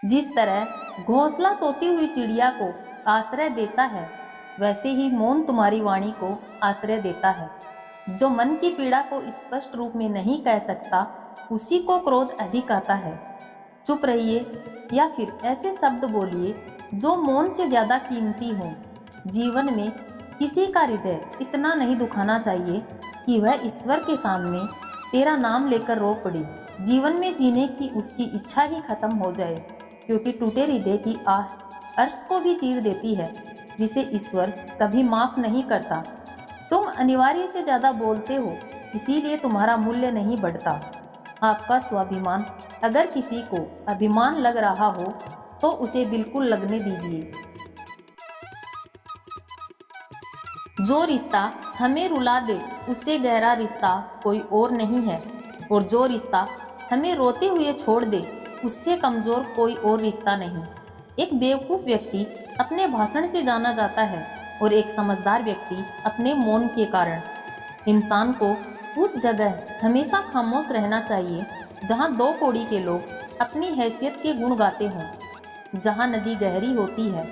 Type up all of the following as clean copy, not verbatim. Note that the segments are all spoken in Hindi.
जिस तरह घोंसला सोती हुई चिड़िया को आश्रय देता है, वैसे ही मौन तुम्हारी वाणी को आश्रय देता है। जो मन की पीड़ा को स्पष्ट रूप में नहीं कह सकता, उसी को क्रोध अधिक आता है। चुप रहिए या फिर ऐसे शब्द बोलिए जो मौन से ज्यादा कीमती हो। जीवन में किसी का हृदय इतना नहीं दुखाना चाहिए कि वह ईश्वर के सामने तेरा नाम लेकर रो पड़े। जीवन में जीने की उसकी इच्छा ही खत्म हो जाए, क्योंकि टूटे हृदय की आह अर्श को भी चीर देती है, जिसे ईश्वर कभी माफ नहीं करता। तुम अनिवार्य से ज्यादा बोलते हो, इसीलिए तुम्हारा मूल्य नहीं बढ़ता। आपका स्वाभिमान अगर किसी को अभिमान लग रहा हो तो उसे बिल्कुल लगने दीजिए। जो रिश्ता हमें रुला दे, उससे गहरा रिश्ता कोई और नहीं है, और जो रिश्ता हमें रोते हुए छोड़ दे, उससे कमजोर कोई और रिश्ता नहीं। एक बेवकूफ व्यक्ति अपने भाषण से जाना जाता है और एक समझदार व्यक्ति अपने मौन के कारण। इंसान को उस जगह हमेशा खामोश रहना चाहिए जहाँ दो कौड़ी के लोग अपनी हैसियत के गुण गाते हों। जहाँ नदी गहरी होती है,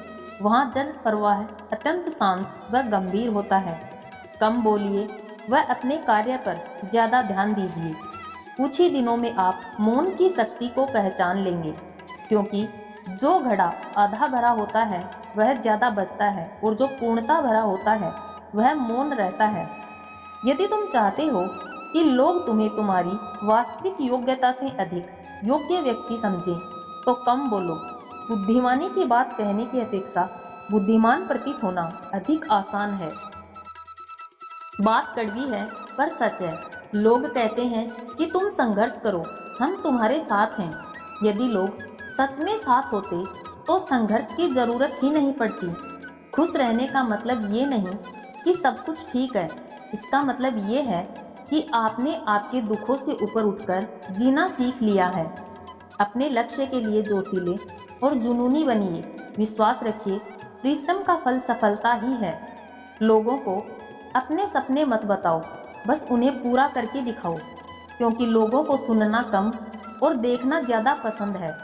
वहाँ जल प्रवाह अत्यंत शांत व गंभीर होता है। कम बोलिए व अपने कार्य पर ज्यादा ध्यान दीजिए। कुछ ही दिनों में आप मौन की शक्ति को पहचान लेंगे, क्योंकि जो घड़ा आधा भरा होता है वह ज्यादा बचता है, और जो पूर्णता भरा होता है वह मौन रहता है। यदि तुम चाहते हो कि लोग तुम्हें तुम्हारी वास्तविक योग्यता से अधिक योग्य व्यक्ति समझें, तो कम बोलो। बुद्धिमानी की बात कहने की अपेक्षा बुद्धिमान प्रतीत होना अधिक आसान है। बात कड़वी है पर सच है। लोग कहते हैं कि तुम संघर्ष करो, हम तुम्हारे साथ हैं। यदि लोग सच में साथ होते तो संघर्ष की जरूरत ही नहीं पड़ती। खुश रहने का मतलब ये नहीं कि सब कुछ ठीक है, इसका मतलब ये है कि आपने आपके दुखों से ऊपर उठकर जीना सीख लिया है। अपने लक्ष्य के लिए जोशीले और जुनूनी बनिए। विश्वास रखिए, परिश्रम का फल सफलता ही है। लोगों को अपने सपने मत बताओ, बस उन्हें पूरा करके दिखाओ, क्योंकि लोगों को सुनना कम और देखना ज़्यादा पसंद है।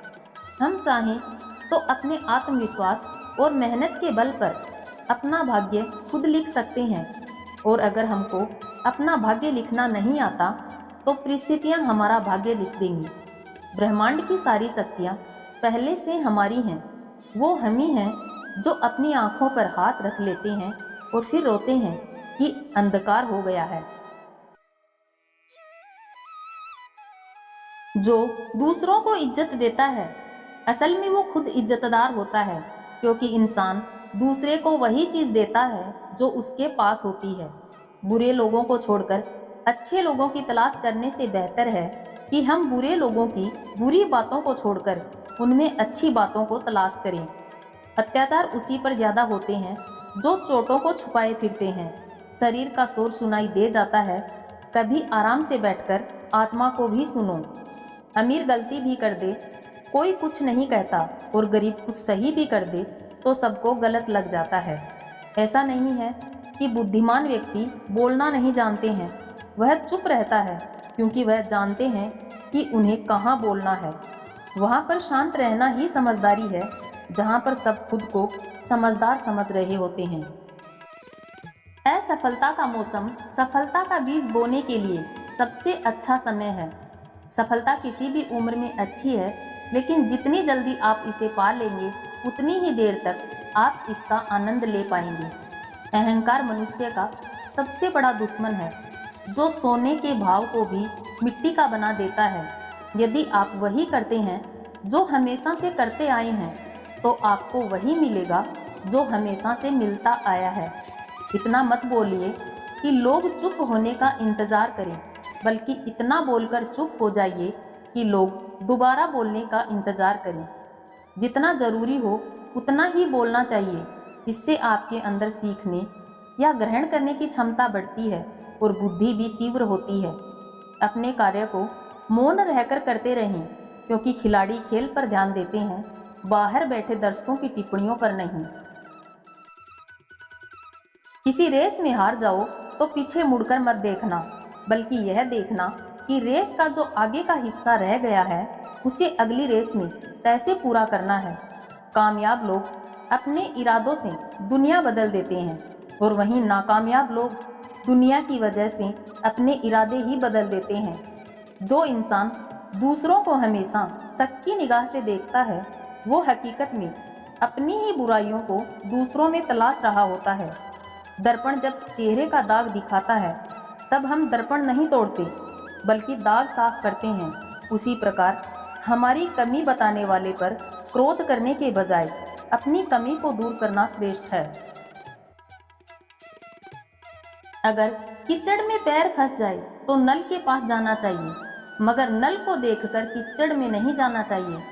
हम चाहें तो अपने आत्मविश्वास और मेहनत के बल पर अपना भाग्य खुद लिख सकते हैं, और अगर हमको अपना भाग्य लिखना नहीं आता तो परिस्थितियां हमारा भाग्य लिख देंगी। ब्रह्मांड की सारी शक्तियां पहले से हमारी हैं। वो हम ही हैं जो अपनी आंखों पर हाथ रख लेते हैं और फिर रोते हैं कि अंधकार हो गया है। जो दूसरों को इज्जत देता है, असल में वो खुद इज्जतदार होता है, क्योंकि इंसान दूसरे को वही चीज देता है जो उसके पास होती है। बुरे लोगों को छोड़कर अच्छे लोगों की तलाश करने से बेहतर है कि हम बुरे लोगों की बुरी बातों को छोड़कर उनमें अच्छी बातों को तलाश करें। अत्याचार उसी पर ज्यादा होते हैं जो चोटों को छुपाए फिरते हैं। शरीर का शोर सुनाई दे जाता है, कभी आराम से बैठकर आत्मा को भी सुनो। अमीर गलती भी कर दे, कोई कुछ नहीं कहता, और गरीब कुछ सही भी कर दे तो सबको गलत लग जाता है। ऐसा नहीं है कि बुद्धिमान व्यक्ति बोलना नहीं जानते हैं, वह चुप रहता है क्योंकि वह जानते हैं कि उन्हें कहाँ बोलना है। वहाँ पर शांत रहना ही समझदारी है, जहाँ पर सब खुद को समझदार समझ रहे होते हैं। असफलता का मौसम सफलता का बीज बोने के लिए सबसे अच्छा समय है। सफलता किसी भी उम्र में अच्छी है, लेकिन जितनी जल्दी आप इसे पा लेंगे, उतनी ही देर तक आप इसका आनंद ले पाएंगे। अहंकार मनुष्य का सबसे बड़ा दुश्मन है, जो सोने के भाव को भी मिट्टी का बना देता है। यदि आप वही करते हैं जो हमेशा से करते आए हैं, तो आपको वही मिलेगा जो हमेशा से मिलता आया है। इतना मत बोलिए कि लोग चुप होने का इंतजार करें, बल्कि इतना बोलकर चुप हो जाइए कि लोग दोबारा बोलने का इंतजार करें। जितना जरूरी हो उतना ही बोलना चाहिए। इससे आपके अंदर सीखने या ग्रहण करने की क्षमता बढ़ती है और बुद्धि भी तीव्र होती है। अपने कार्य को मौन रहकर करते रहें, क्योंकि खिलाड़ी खेल पर ध्यान देते हैं, बाहर बैठे दर्शकों की टिप्पणियों पर नहीं। किसी रेस में हार जाओ तो पीछे मुड़कर मत देखना, बल्कि यह देखना कि रेस का जो आगे का हिस्सा रह गया है, उसे अगली रेस में कैसे पूरा करना है। कामयाब लोग अपने इरादों से दुनिया बदल देते हैं और वहीं नाकामयाब लोग दुनिया की वजह से अपने इरादे ही बदल देते हैं। जो इंसान दूसरों को हमेशा शक की निगाह से देखता है वो हकीकत में अपनी ही बुराइयों को दूसरों में तलाश रहा होता है। दर्पण जब चेहरे का दाग दिखाता है तब हम दर्पण नहीं तोड़ते बल्कि दाग साफ करते हैं। उसी प्रकार हमारी कमी बताने वाले पर क्रोध करने के बजाय अपनी कमी को दूर करना श्रेष्ठ है। अगर कीचड़ में पैर फंस जाए तो नल के पास जाना चाहिए, मगर नल को देखकर कीचड़ में नहीं जाना चाहिए।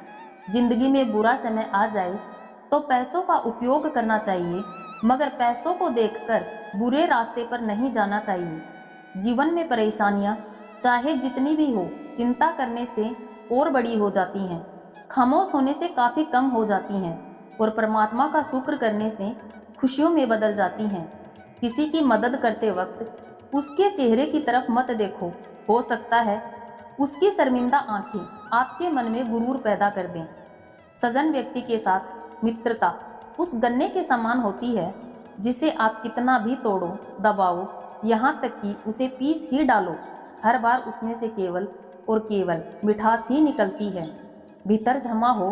जिंदगी में बुरा समय आ जाए तो पैसों का उपयोग करना चाहिए, मगर पैसों को देखकर बुरे रास्ते पर नहीं जाना चाहिए। जीवन में परेशानियां चाहे जितनी भी हो, चिंता करने से और बड़ी हो जाती हैं, खामोश होने से काफ़ी कम हो जाती हैं और परमात्मा का शुक्र करने से खुशियों में बदल जाती हैं। किसी की मदद करते वक्त उसके चेहरे की तरफ मत देखो, हो सकता है उसकी शर्मिंदा आंखें आपके मन में गुरूर पैदा कर दें। सजन व्यक्ति के साथ मित्रता उस गन्ने के समान होती है जिसे आप कितना भी तोड़ो, दबाओ, यहाँ तक कि उसे पीस ही डालो, हर बार उसमें से केवल और केवल मिठास ही निकलती है। भीतर क्षमा हो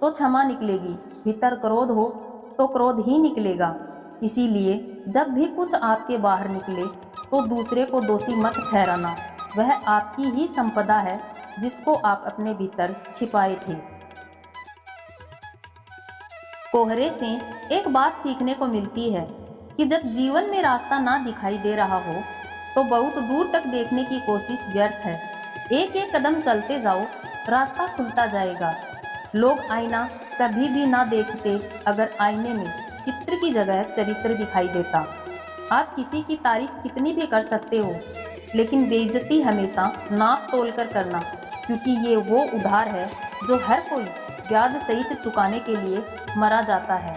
तो क्षमा निकलेगी, भीतर क्रोध हो तो क्रोध ही निकलेगा। इसीलिए जब भी कुछ आपके बाहर निकले तो दूसरे को दोषी मत ठहराना, वह आपकी ही संपदा है जिसको आप अपने भीतर छिपाए थे। कोहरे से एक बात सीखने को मिलती है कि जब जीवन में रास्ता ना दिखाई दे रहा हो तो बहुत दूर तक देखने की कोशिश व्यर्थ है। एक एक कदम चलते जाओ, रास्ता खुलता जाएगा। लोग आईना कभी भी ना देखते अगर आईने में चित्र की जगह चरित्र दिखाई देता। आप किसी की तारीफ कितनी भी कर सकते हो, लेकिन बेइज्जती हमेशा नाप तोल कर करना, क्योंकि ये वो उधार है जो हर कोई ब्याज सहित चुकाने के लिए मरा जाता है।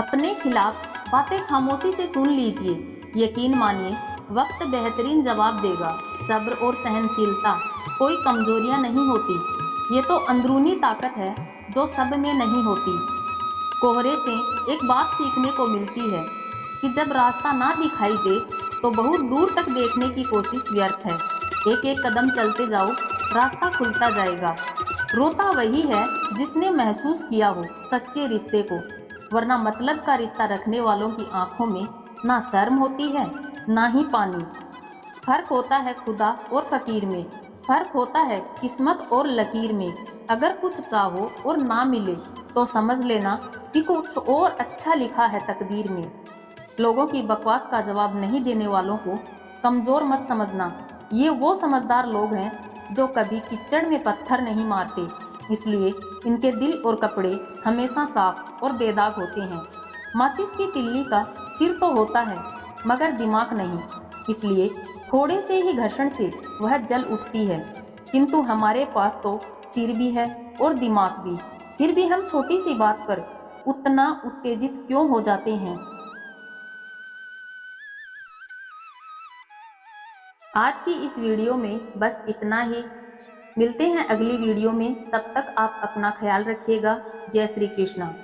अपने खिलाफ बातें खामोशी से सुन लीजिए, यकीन मानिए वक्त बेहतरीन जवाब देगा। सब्र और सहनशीलता कोई कमजोरियां नहीं होती, ये तो अंदरूनी ताकत है जो सब में नहीं होती। कोहरे से एक बात सीखने को मिलती है कि जब रास्ता ना दिखाई दे तो बहुत दूर तक देखने की कोशिश व्यर्थ है। एक एक कदम चलते जाओ, रास्ता खुलता जाएगा। रोता वही है जिसने महसूस किया हो सच्चे रिश्ते को, वरना मतलब का रिश्ता रखने वालों की आंखों में ना शर्म होती है ना ही पानी। फर्क होता है खुदा और फकीर में, फर्क होता है किस्मत और लकीर में। अगर कुछ चाहो और ना मिले तो समझ लेना कि कुछ और अच्छा लिखा है तकदीर में। लोगों की बकवास का जवाब नहीं देने वालों को कमज़ोर मत समझना, ये वो समझदार लोग हैं जो कभी कीचड़ में पत्थर नहीं मारते, इसलिए इनके दिल और कपड़े हमेशा साफ और बेदाग होते हैं। माचिस की तिल्ली का सिर तो होता है मगर दिमाग नहीं, इसलिए थोड़े से ही घर्षण से वह जल उठती है। किंतु हमारे पास तो सिर भी है और दिमाग भी, फिर भी हम छोटी सी बात पर उतना उत्तेजित क्यों हो जाते हैं। आज की इस वीडियो में बस इतना ही। मिलते हैं अगली वीडियो में, तब तक आप अपना ख्याल रखिएगा। जय श्री कृष्णा।